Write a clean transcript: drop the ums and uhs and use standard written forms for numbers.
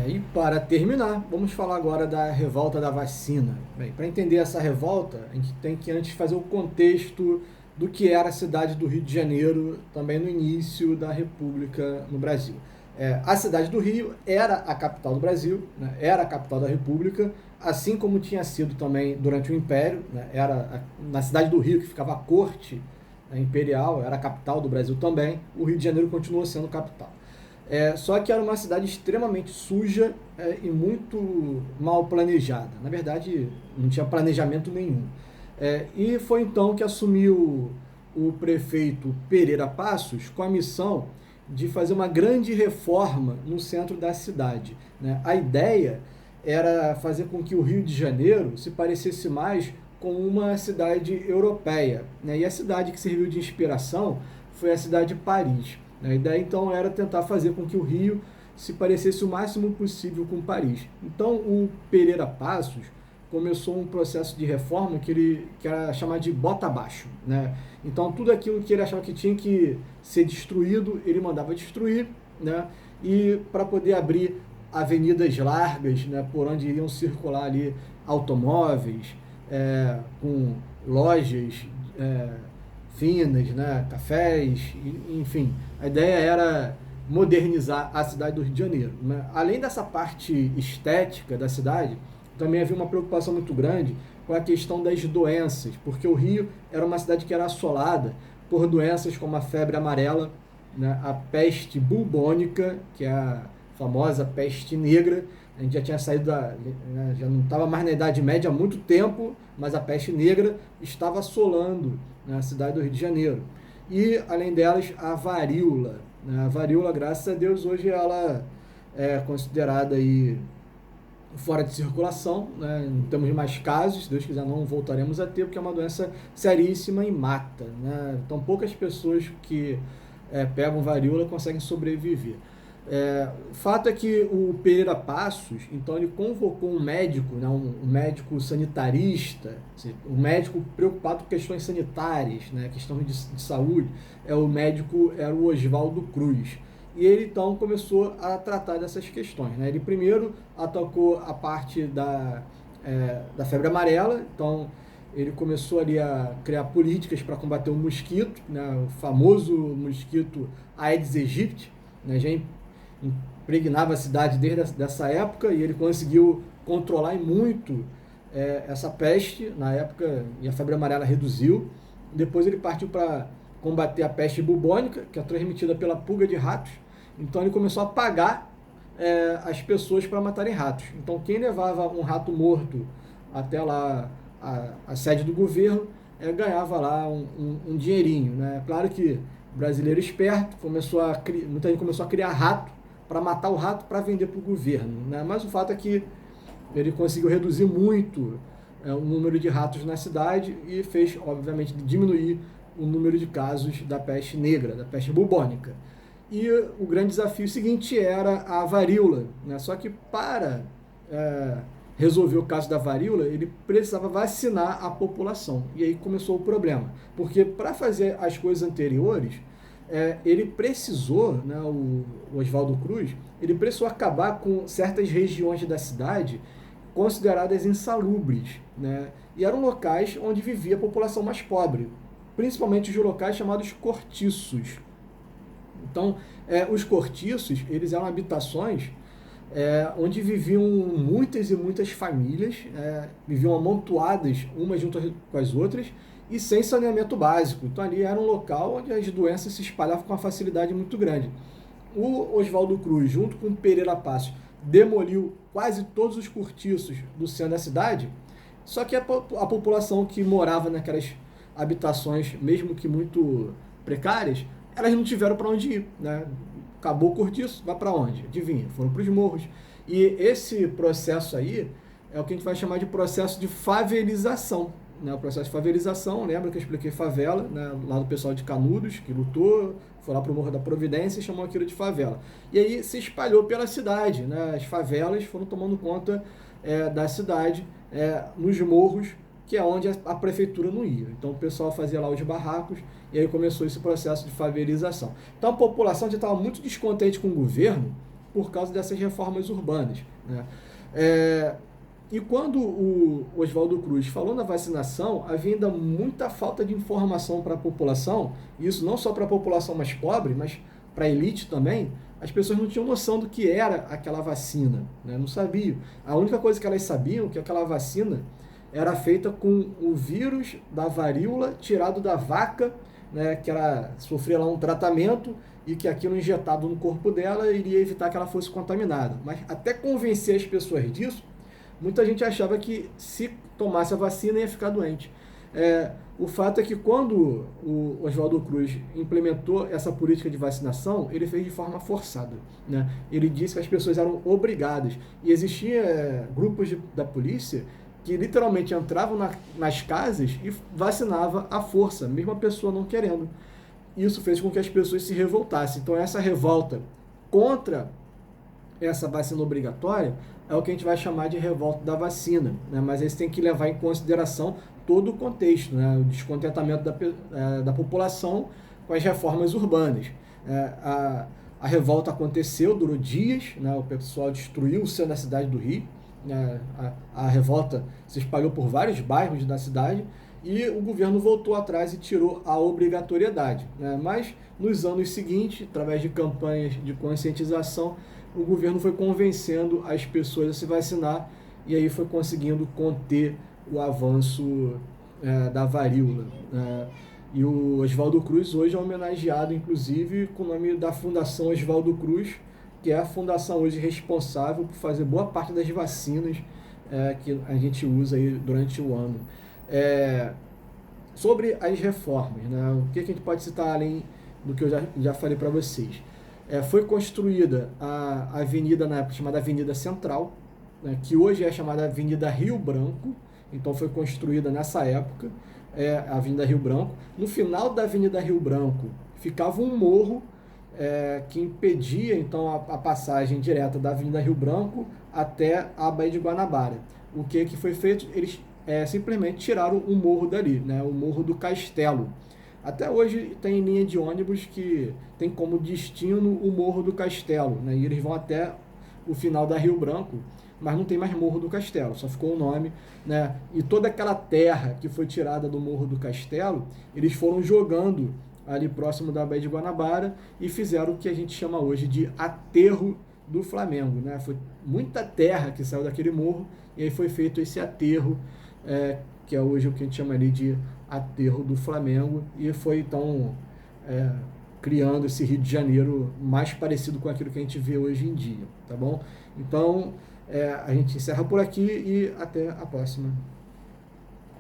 E para terminar, vamos falar agora da revolta da vacina. Bem, para entender essa revolta, a gente tem que antes fazer o contexto do que era a cidade do Rio de Janeiro, também no início da República no Brasil. A cidade do Rio era a capital do Brasil, né, era a capital da República, assim como tinha sido também durante o Império, né, na cidade do Rio que ficava a corte, né, imperial, era a capital do Brasil também, o Rio de Janeiro continuou sendo capital. Só que era uma cidade extremamente suja e muito mal planejada. Na verdade, não tinha planejamento nenhum. E foi então que assumiu o prefeito Pereira Passos com a missão de fazer uma grande reforma no centro da cidade, né? A ideia era fazer com que o Rio de Janeiro se parecesse mais com uma cidade europeia, né? E a cidade que serviu de inspiração foi a cidade de Paris. A ideia então era tentar fazer com que o Rio se parecesse o máximo possível com Paris. Então o Pereira Passos começou um processo de reforma que era chamado de bota abaixo, né? Então tudo aquilo que ele achava que tinha que ser destruído, ele mandava destruir, né? E para poder abrir avenidas largas, né, por onde iriam circular ali automóveis, com lojas finas, né, cafés, enfim. A ideia era modernizar a cidade do Rio de Janeiro, né? Além dessa parte estética da cidade, também havia uma preocupação muito grande com a questão das doenças, porque o Rio era uma cidade que era assolada por doenças como a febre amarela, né, a peste bubônica, que é a famosa peste negra. A gente já tinha saído né, já não estava mais na Idade Média há muito tempo, mas a peste negra estava assolando, né, a cidade do Rio de Janeiro. E, além delas, a varíola, né? A varíola, graças a Deus, hoje ela é considerada aí fora de circulação, né? Não temos mais casos, se Deus quiser não voltaremos a ter, porque é uma doença seríssima e mata, né? Então poucas pessoas que pegam varíola conseguem sobreviver. O fato é que o Pereira Passos, então ele convocou um médico, né, um médico sanitarista, um médico preocupado com questões sanitárias, né, questões de saúde, o médico era o Oswaldo Cruz. E ele então começou a tratar dessas questões, né? Ele primeiro atacou a parte da febre amarela, então ele começou ali a criar políticas para combater o mosquito, né, o famoso mosquito Aedes aegypti, né, já impregnava a cidade desde essa época, e ele conseguiu controlar muito essa peste na época, e a febre amarela reduziu. Depois ele partiu para combater a peste bubônica, que é transmitida pela pulga de ratos. Então ele começou a pagar as pessoas para matarem ratos. Então quem levava um rato morto até lá a sede do governo ganhava lá um dinheirinho, né? Claro que o brasileiro esperto muita gente começou a criar rato para matar o rato para vender para o governo, né? Mas o fato é que ele conseguiu reduzir muito o número de ratos na cidade e fez, obviamente, diminuir o número de casos da peste negra, da peste bubônica. E o grande desafio seguinte era a varíola, né? Só que para resolver o caso da varíola, ele precisava vacinar a população. E aí começou o problema. Porque para fazer as coisas anteriores, ele precisou, né, o Oswaldo Cruz, ele precisou acabar com certas regiões da cidade consideradas insalubres, né? E eram locais onde vivia a população mais pobre, principalmente os locais chamados cortiços. Então, os cortiços, eles eram habitações onde viviam muitas e muitas famílias, viviam amontoadas umas junto com as outras e sem saneamento básico. Então ali era um local onde as doenças se espalhavam com uma facilidade muito grande. O Oswaldo Cruz, junto com o Pereira Passos, demoliu quase todos os cortiços do centro da cidade, só que a população que morava naquelas habitações, mesmo que muito precárias, elas não tiveram para onde ir, né? Acabou o cortiço, vai para onde? Adivinha? Foram para os morros. E esse processo aí é o que a gente vai chamar de processo de favelização, né? O processo de favelização, lembra que eu expliquei favela, né? Lá do pessoal de Canudos, que lutou, foi lá para o Morro da Providência e chamou aquilo de favela. E aí se espalhou pela cidade, né? As favelas foram tomando conta da cidade, nos morros, que é onde a prefeitura não ia. Então o pessoal fazia lá os barracos e aí começou esse processo de favelização. Então a população já estava muito descontente com o governo, por causa dessas reformas urbanas, né? É, e quando o Oswaldo Cruz falou na vacinação, havia ainda muita falta de informação para a população, e isso não só para a população mais pobre, mas para a elite também. As pessoas não tinham noção do que era aquela vacina, né? Não sabiam. A única coisa que elas sabiam é que aquela vacina era feita com o vírus da varíola tirado da vaca, né, que ela sofria lá um tratamento e que aquilo injetado no corpo dela iria evitar que ela fosse contaminada. Mas até convencer as pessoas disso, muita gente achava que se tomasse a vacina ia ficar doente. O fato é que quando o Oswaldo Cruz implementou essa política de vacinação, ele fez de forma forçada, né? Ele disse que as pessoas eram obrigadas. E existia grupos da polícia que literalmente entravam nas casas e vacinava à força, mesmo a pessoa não querendo. Isso fez com que as pessoas se revoltassem. Então essa revolta contra essa vacina obrigatória é o que a gente vai chamar de revolta da vacina, né? Mas eles têm que levar em consideração todo o contexto, né? O descontentamento da população com as reformas urbanas. A revolta aconteceu, durou dias, né? O pessoal destruiu o centro da cidade do Rio, né? A revolta se espalhou por vários bairros da cidade e o governo voltou atrás e tirou a obrigatoriedade, né? Mas nos anos seguintes, através de campanhas de conscientização, o governo foi convencendo as pessoas a se vacinar e aí foi conseguindo conter o avanço da varíola. E o Oswaldo Cruz hoje é homenageado, inclusive, com o nome da Fundação Oswaldo Cruz, que é a fundação hoje responsável por fazer boa parte das vacinas que a gente usa aí durante o ano. Sobre as reformas, né? O que a gente pode citar além do que eu já falei para vocês? Foi construída a avenida na época chamada Avenida Central, né, que hoje é chamada Avenida Rio Branco, então foi construída nessa época, a Avenida Rio Branco. No final da Avenida Rio Branco ficava um morro que impedia então a passagem direta da Avenida Rio Branco até a Baía de Guanabara. O que foi feito? Eles simplesmente tiraram o morro dali, né, o Morro do Castelo. Até hoje tem linha de ônibus que tem como destino o Morro do Castelo, né? E eles vão até o final da Rio Branco, mas não tem mais Morro do Castelo, só ficou o nome, né? E toda aquela terra que foi tirada do Morro do Castelo, eles foram jogando ali próximo da Baía de Guanabara e fizeram o que a gente chama hoje de aterro do Flamengo, né? Foi muita terra que saiu daquele morro e aí foi feito esse aterro, que é hoje o que a gente chama ali de aterro do Flamengo, e foi então criando esse Rio de Janeiro mais parecido com aquilo que a gente vê hoje em dia, tá bom? Então a gente encerra por aqui e até a próxima.